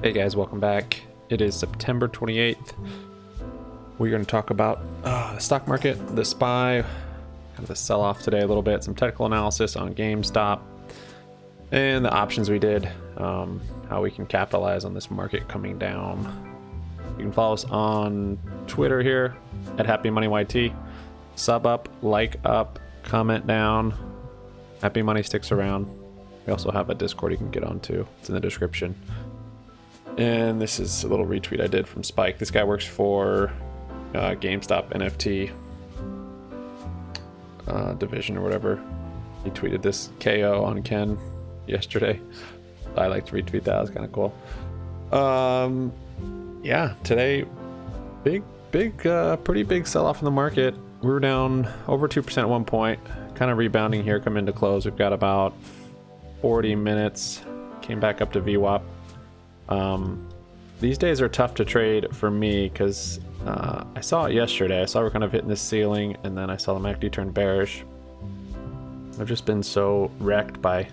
Hey guys, welcome back. It is September 28th. We're going to talk about the stock market, the SPY, kind of the sell-off today a little bit, some technical analysis on Gamestop, and the options we did, how we can capitalize on this market coming down. You can follow us on Twitter here at HappyMoneyYT. Sub up, like up, comment down. Happy Money sticks around. We also have a Discord you can get on too. It's in the description. And this is a little retweet I did from Spike. This guy works for GameStop NFT division or whatever. He tweeted this KO on Ken yesterday. I like to retweet that. It was kind of cool. Yeah, today, pretty big sell-off in the market. We were down over 2% at one point. Kind of rebounding here, coming to close. We've got about 40 minutes. Came back up to VWAP. These days are tough to trade for me because I saw it yesterday. I saw we're kind of hitting this ceiling, and then I saw the MACD turn bearish. I've just been so wrecked by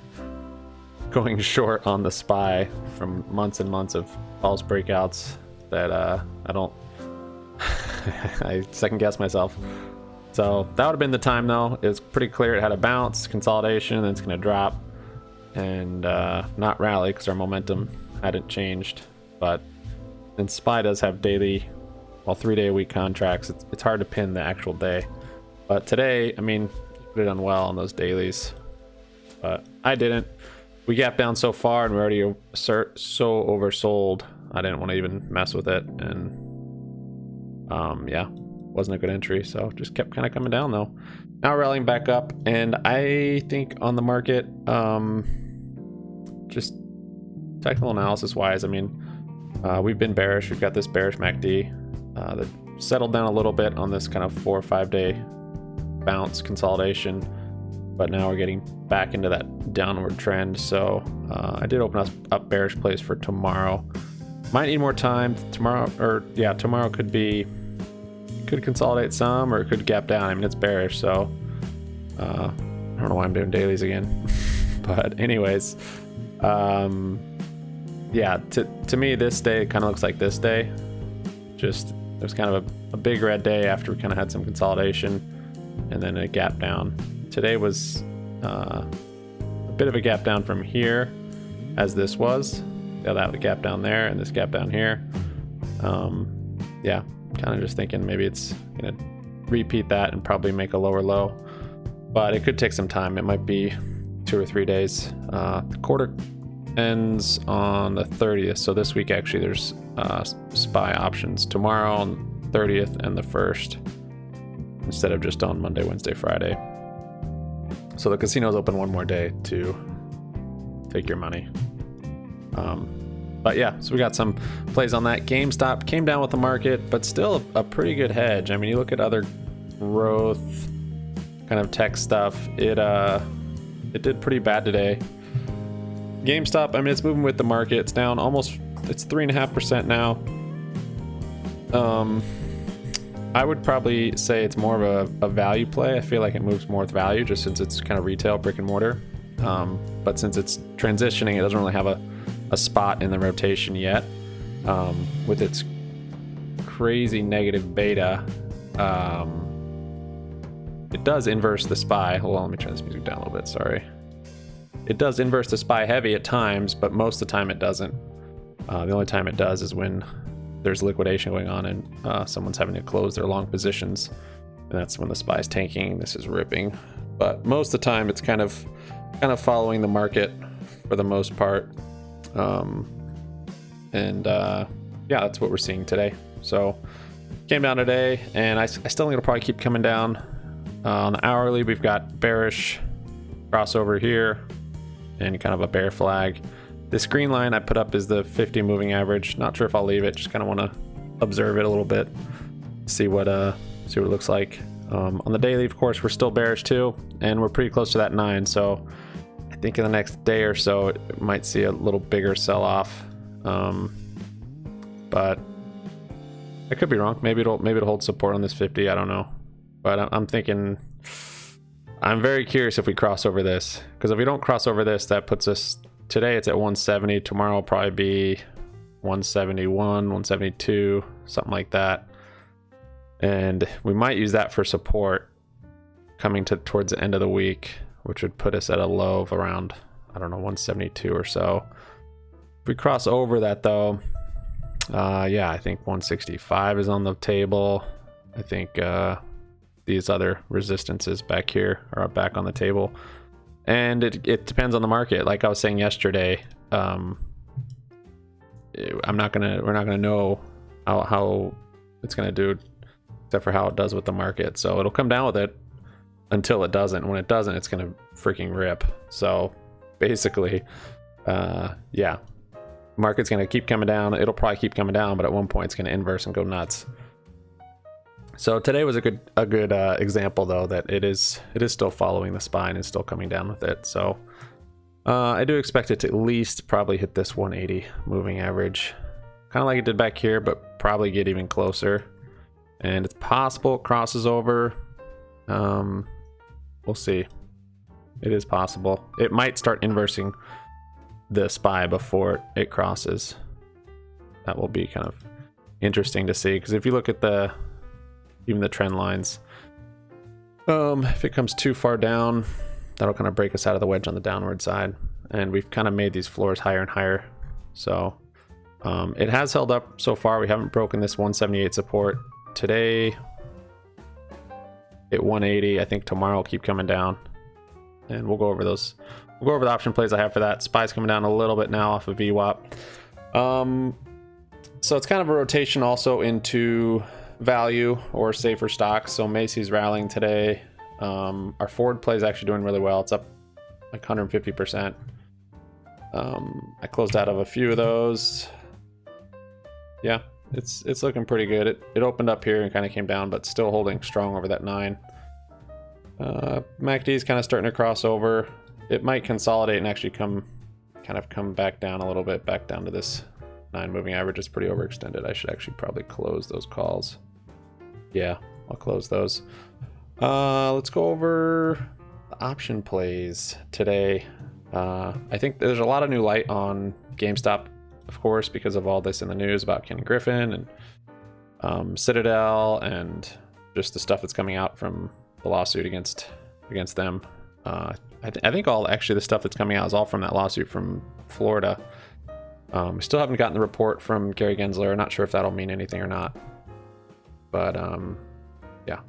going short on the SPY from months and months of false breakouts that I don't I second guess myself. So that would have been the time though. It was pretty clear it had a bounce, consolidation, and then it's going to drop and not rally because our momentum hadn't changed. But then SPY does have daily, well, 3-day a week contracts. It's hard to pin the actual day. But today, I mean, you could have done well on those dailies, but I didn't. We gapped down so far and we're already so oversold. I didn't want to even mess with it, and yeah, wasn't a good entry. So just kept kind of coming down though. Now rallying back up, and I think on the market, just technical analysis wise, I mean, we've been bearish. We've got this bearish MACD that settled down a little bit on this kind of 4 or 5 day bounce consolidation, but now we're getting back into that downward trend. So I did open up bearish plays for tomorrow. Might need more time tomorrow, or yeah, tomorrow could consolidate some, or it could gap down. I mean, it's bearish, so I don't know why I'm doing dailies again. But anyways, yeah, to me this day kind of looks like this day. Just it was kind of a big red day after we kind of had some consolidation and then a gap down. Today was a bit of a gap down from here, as this was. Yeah, that would gap down there and this gap down here. Yeah, kind of just thinking maybe it's gonna repeat that and probably make a lower low, but it could take some time. It might be 2 or 3 days. The quarter ends on the 30th, so this week actually there's SPY options tomorrow on 30th and the 1st instead of just on Monday, Wednesday, Friday. So the casino's open one more day to take your money. But yeah, so we got some plays on that. GameStop came down with the market, but still a pretty good hedge. I mean, you look at other growth kind of tech stuff, it did pretty bad today. GameStop, I mean, it's moving with the market. It's down almost, it's 3.5% now. I would probably say it's more of a value play. I feel like it moves more with value just since it's kind of retail, brick and mortar. But since it's transitioning, it doesn't really have a spot in the rotation yet. With its crazy negative beta, it does inverse the SPY. Hold on, let me turn this music down a little bit, sorry. It does inverse the SPY heavy at times, but most of the time it doesn't. The only time it does is when there's liquidation going on and someone's having to close their long positions, and that's when the SPY is tanking. This is ripping, but most of the time it's kind of following the market for the most part. Yeah, that's what we're seeing today. So came down today, and I still think it'll probably keep coming down. On the hourly, we've got bearish crossover here and kind of a bear flag. This green line I put up is the 50 moving average. Not sure if I'll leave it, just kind of want to observe it a little bit, see what it looks like. On the daily, of course, we're still bearish too, and we're pretty close to that 9. So I think in the next day or so it might see a little bigger sell-off, but I could be wrong. Maybe it'll hold support on this 50. I don't know, but I'm thinking, I'm very curious if we cross over this, because if we don't cross over this, that puts us today. It's at 170. Tomorrow will probably be 171, 172, something like that. And we might use that for support coming towards the end of the week, which would put us at a low of around, I don't know, 172 or so. If we cross over that though, yeah, I think 165 is on the table. I think these other resistances back here are back on the table. And it depends on the market. Like I was saying yesterday, we're not gonna know how it's gonna do, except for how it does with the market. So it'll come down with it until it doesn't. When it doesn't, it's gonna freaking rip. So basically, yeah, market's gonna keep coming down. It'll probably keep coming down, but at one point it's gonna inverse and go nuts. So today was a good example though that it is still following the spine and still coming down with it. So I do expect it to at least probably hit this 180 moving average, kind of like it did back here, but probably get even closer. And it's possible it crosses over. We'll see. It is possible. It might start inversing the SPY before it crosses. That will be kind of interesting to see, because if you look at even the trend lines, if it comes too far down, that'll kind of break us out of the wedge on the downward side. And we've kind of made these floors higher and higher. So it has held up so far. We haven't broken this 178 support today. At 180, I think tomorrow will keep coming down, and we'll go over those. We'll go over the option plays I have for that. SPY's coming down a little bit now off of VWAP. So it's kind of a rotation also into value or safer stocks. So Macy's rallying today. Our Ford play is actually doing really well. It's up like 150%. I closed out of a few of those. Yeah, it's looking pretty good. It opened up here and kind of came down, but still holding strong over that 9. MACD is kind of starting to cross over. It might consolidate and actually come back down a little bit, back down to this 9 moving average. Is pretty overextended. I should actually probably close those calls. Yeah, I'll close those. Let's go over the option plays today. I think there's a lot of new light on GameStop, of course, because of all this in the news about Ken Griffin and Citadel and just the stuff that's coming out from the lawsuit against them. I think actually the stuff that's coming out is all from that lawsuit from Florida. We still haven't gotten the report from Gary Gensler. I'm not sure if that'll mean anything or not. But yeah,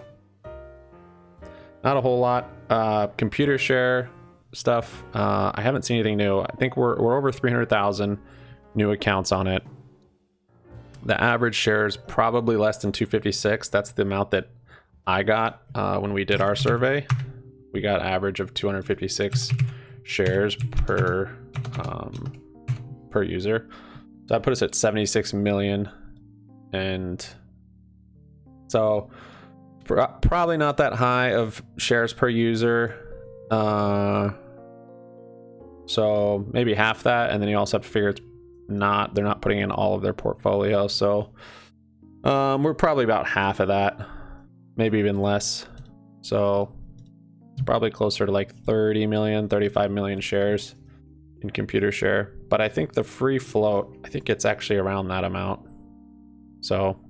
not a whole lot. Computer share stuff. I haven't seen anything new. I think we're over 300,000 new accounts on it. The average share is probably less than 256. That's the amount that I got when we did our survey. We got average of 256 shares per user. So that put us at 76 million, and so probably not that high of shares per user. So maybe half that, and then you also have to figure they're not putting in all of their portfolio. So we're probably about half of that, maybe even less. So it's probably closer to like 30 million, 35 million shares in computer share. But I think the free float, I think it's actually around that amount. So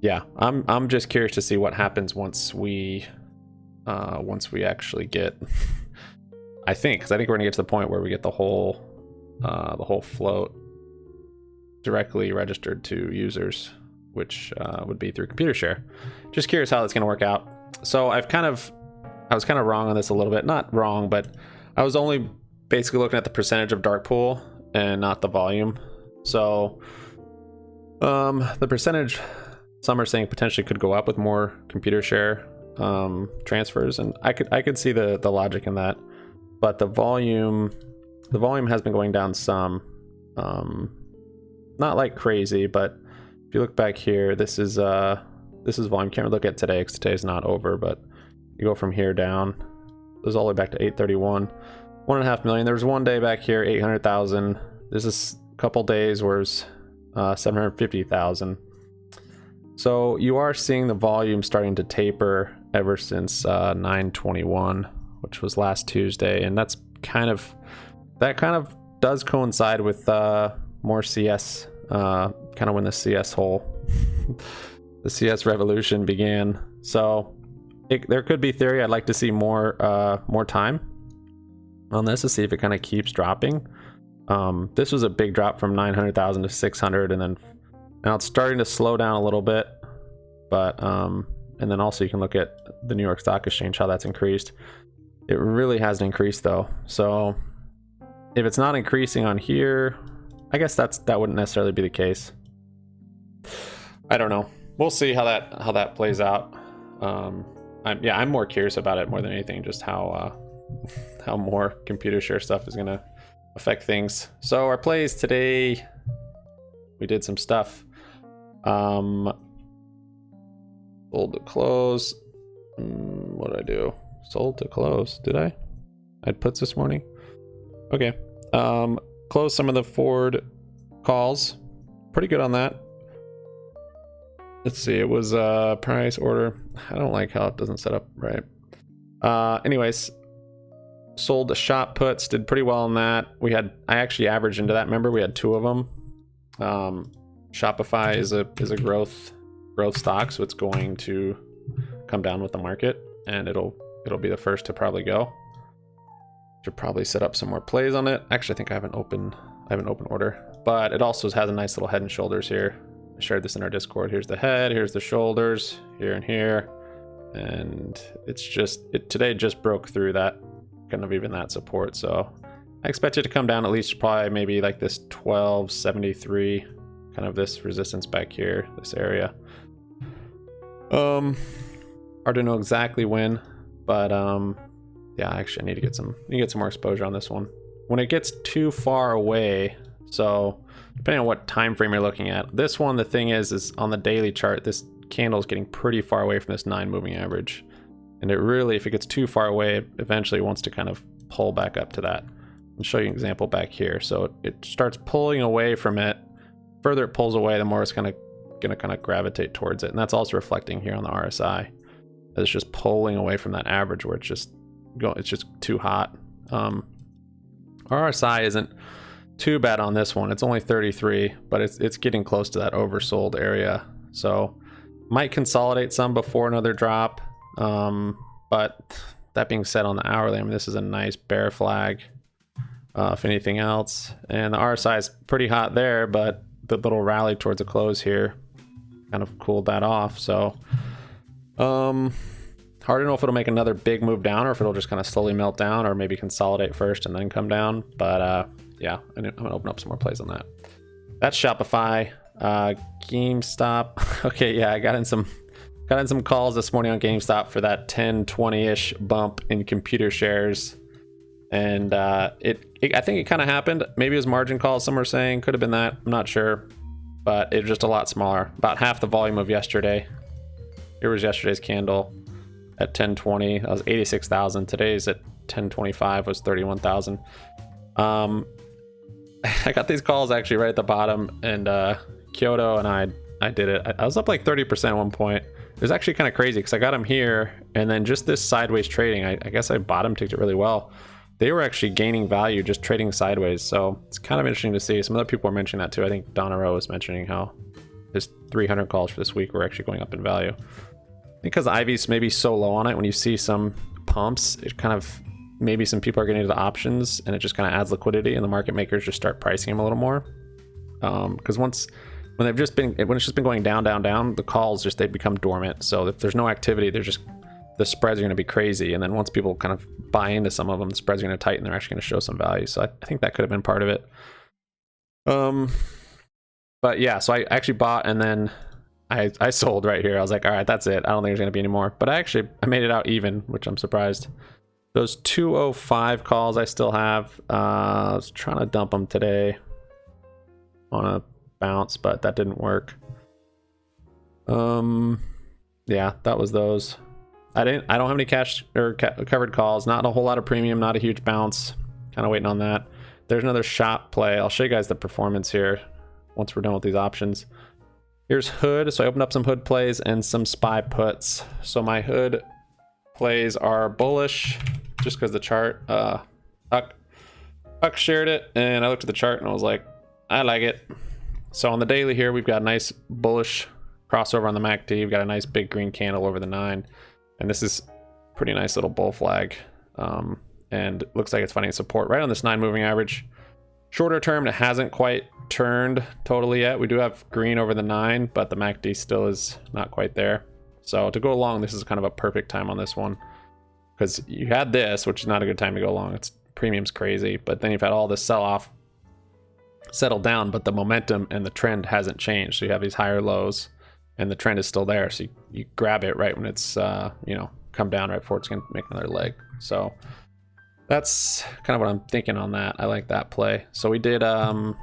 yeah, I'm just curious to see what happens once we actually get I think we're gonna get to the point where we get the whole float directly registered to users, which would be through computer share. Just curious how that's gonna work out. So I was kind of wrong on this a little bit. Not wrong, but I was only basically looking at the percentage of dark pool and not the volume. So the percentage, some are saying potentially could go up with more computer share transfers, and I could see the logic in that. But the volume has been going down some, not like crazy, but if you look back here, this is volume. Can't look at today because today's not over, but you go from here down, it goes all the way back to 831, 1.5 million. There was one day back here, 800,000. This is a couple days where it's 750,000. So you are seeing the volume starting to taper ever since 9/21, which was last Tuesday, and that kind of does coincide with more CS, kind of when the CS the CS revolution began. So there could be theory. I'd like to see more time on this to see if it kind of keeps dropping. This was a big drop from 900,000 to 600, and then now it's starting to slow down a little bit. But and then also you can look at the New York Stock Exchange, how that's increased. It really hasn't increased though. So if it's not increasing on here, I guess that wouldn't necessarily be the case. I don't know. We'll see how that plays out. I'm more curious about it more than anything, just how more computer share stuff is gonna affect things. So our plays today, we did some stuff. Sold to close. What did I do? Sold to close. Did I? I'd puts this morning. Okay. Close some of the forward calls. Pretty good on that. Let's see. It was price order. I don't like how it doesn't set up right. Anyways, sold the shop puts. Did pretty well on that. I actually averaged into that. Remember, we had 2 of them. Shopify is a growth stock, so it's going to come down with the market, and it'll be the first to probably go. Should probably set up some more plays on it. Actually, I think I have an open order, but it also has a nice little head and shoulders here. I shared this in our Discord. Here's the head, here's the shoulders, here and here, and today just broke through that kind of even that support. So I expect it to come down at least probably maybe like this 1273, kind of this resistance back here, this area. Hard to know exactly when, but yeah, actually I need to get some more exposure on this one. When it gets too far away, so depending on what time frame you're looking at, this one, the thing is on the daily chart, this candle is getting pretty far away from this 9 moving average, and it really, if it gets too far away, it eventually wants to kind of pull back up to that. I'll show you an example back here. So it starts pulling away from it. Further it pulls away, the more it's gonna kind of gravitate towards it, and that's also reflecting here on the RSI. It's just pulling away from that average where it's just too hot. RSI isn't too bad on this one. It's only 33, but it's getting close to that oversold area. So might consolidate some before another drop. But that being said, on the hourly, I mean, this is a nice bear flag, if anything else. And the RSI is pretty hot there, but the little rally towards the close here kind of cooled that off. So hard to know if it'll make another big move down or if it'll just kind of slowly melt down or maybe consolidate first and then come down. But yeah, I'm gonna open up some more plays on that. That's Shopify. Gamestop. Okay, yeah, I got in some calls this morning on Gamestop for that 10-20-ish bump in computer shares, and I think it kind of happened. Maybe it was margin calls, some are saying. Could have been that, I'm not sure, but it was just a lot smaller, about half the volume of yesterday. Here was yesterday's candle at 1020. That was 86,000. Today's at 1025 was 31,000. I got these calls actually right at the bottom, and Kyoto and I did it. I was up like 30% at one point. It was actually kind of crazy because I got them here, and then just this sideways trading, I guess I bottom ticked it really well. They were actually gaining value just trading sideways, so it's kind of interesting to see. Some other people were mentioning that too. I think Donna Rowe was mentioning how his 300 calls for this week were actually going up in value. I think because the IV's maybe so low on it, when you see some pumps, it kind of, maybe some people are getting into the options, and it just kind of adds liquidity, and the market makers just start pricing them a little more. Because when it's just been going down, the calls they become dormant. So if there's no activity, the spreads are going to be crazy, and then once people kind of buy into some of them, the spreads are going to tighten. They're actually going to show some value. So I think that could have been part of it. But yeah, so I actually bought, and then I sold right here. I was like, all right, that's it. I don't think there's going to be any more. But I made it out even, which I'm surprised. Those 205 calls I still have. I was trying to dump them today on a bounce, but that didn't work. Yeah, that was those. I don't have any cash or covered calls. Not a whole lot of premium, not a huge bounce. Kind of waiting on that. There's another shop play. I'll show you guys the performance here once we're done with these options. Here's hood. So I opened up some hood plays and some SPY puts. So my hood plays are bullish just because the chart, Huck shared it, and I looked at the chart and I was like, I like it. So on the daily here, we've got a nice bullish crossover on the MACD. We've got a nice big green candle over the 9. And this is pretty nice little bull flag. And it looks like it's finding support right on this 9 moving average. Shorter term, it hasn't quite turned totally yet. We do have green over the 9, but the MACD still is not quite there. So to go long, this is kind of a perfect time on this one. Because you had this, which is not a good time to go long. It's premium's crazy. But then you've had all this sell-off settle down, but the momentum and the trend hasn't changed. So you have these higher lows and the trend is still there. So you grab it right when it's, come down right before it's going to make another leg. So that's kind of what I'm thinking on that. I like that play. So we did, went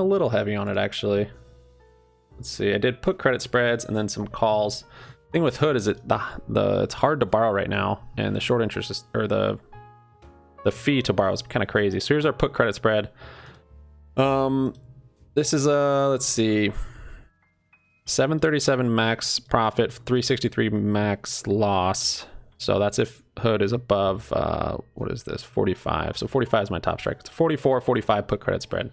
a little heavy on it actually. Let's see. I did put credit spreads and then some calls. The thing with Hood is it's hard to borrow right now, and the short interest is, or the fee to borrow is kind of crazy. So here's our put credit spread. This is let's see, 737 max profit, 363 max loss. So that's if Hood is above what is this, 45. So 45 is my top strike. It's 44, 45 put credit spread.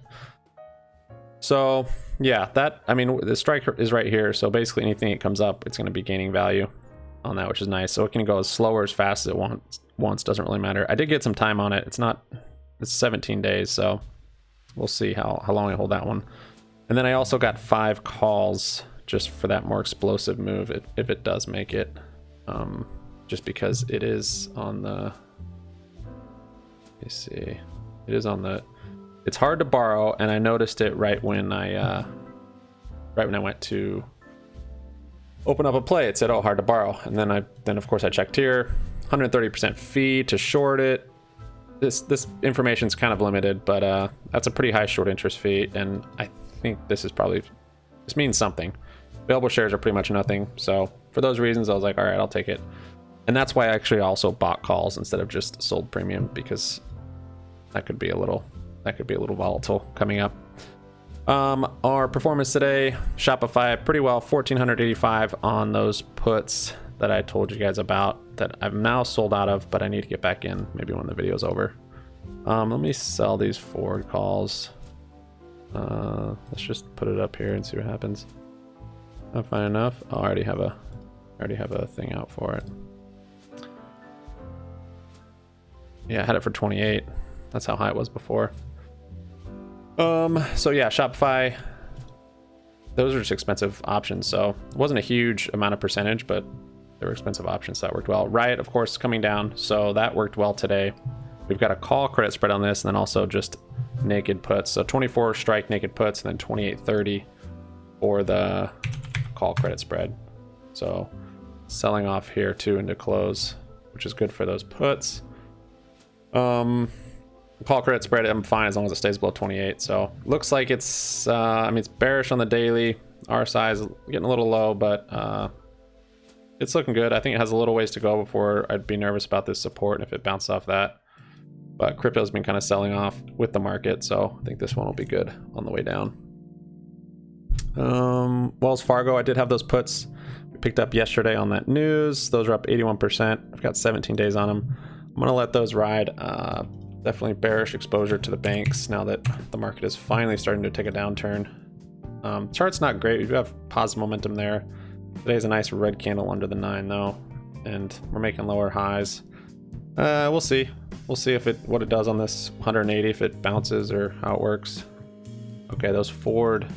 So yeah, the strike is right here. So basically anything that comes up, it's going to be gaining value on that, which is nice. So it can go as slow or as fast as it wants, doesn't really matter. I did get some time on it. It's 17 days. So we'll see how long I hold that one. And then I also got 5 calls just for that more explosive move if it does make it. Just because it is on the, let me see, it is on the, it's hard to borrow, and I noticed it right when I went to open up a play. It said, oh, hard to borrow. And then of course I checked here, 130% fee to short it. This information is kind of limited, but that's a pretty high short interest fee, and I think this means something. Available shares are pretty much nothing. So for those reasons, I was like, all right, I'll take it. And that's why I actually also bought calls instead of just sold premium, because that could be a little volatile coming up. Our performance today, Shopify pretty well, 1485 on those puts that I told you guys about that I've now sold out of, but I need to get back in maybe when the video's over. Let me sell these forward calls. Let's just put it up here and see what happens. Not fine enough. Oh, I already have a thing out for it. Yeah, I had it for 28. That's how high it was before. So yeah, Shopify, those are just expensive options. So it wasn't a huge amount of percentage, but they were expensive options, so that worked well. Riot, of course, coming down, so that worked well today. We've got a call credit spread on this, and then also just naked puts. So 24 strike naked puts, and then 28.30 for the call credit spread. So selling off here too into close, which is good for those puts. Call credit spread, I'm fine as long as it stays below 28. So looks like it's it's bearish on the daily. RSI is getting a little low, but it's looking good. I think it has a little ways to go before I'd be nervous about this support if it bounced off that. But crypto's been kind of selling off with the market, so I think this one will be good on the way down. Wells Fargo, I did have those puts we picked up yesterday on that news. Those are up 81%. I've got 17 days on them. I'm gonna let those ride. Definitely bearish exposure to the banks now that the market is finally starting to take a downturn. Chart's not great. We do have positive momentum there. Today's a nice red candle under the 9 though, and we're making lower highs. We'll see. We'll see what it does on this 180, if it bounces or how it works. Okay, those forward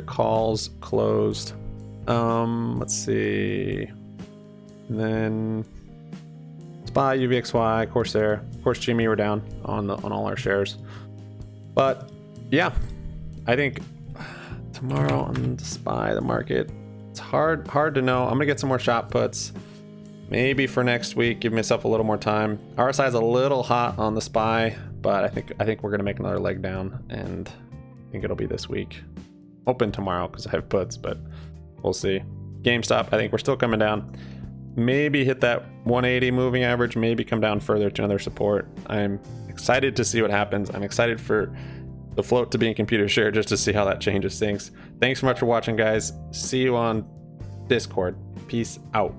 calls closed. Let's see. And then SPY, UVXY, Corsair, of course GME were down on all our shares. But yeah, I think tomorrow on the SPY, the market, it's hard to know. I'm gonna get some more shop puts. Maybe for next week, give myself a little more time. RSI is a little hot on the SPY, but I think we're gonna make another leg down, and I think it'll be this week. Open tomorrow because I have puts, but we'll see. GameStop, I think we're still coming down. Maybe hit that 180 moving average, maybe come down further to another support. I'm excited to see what happens. I'm excited for the float to be in computer share just to see how that changes things. Thanks so much for watching, guys. See you on Discord. Peace out.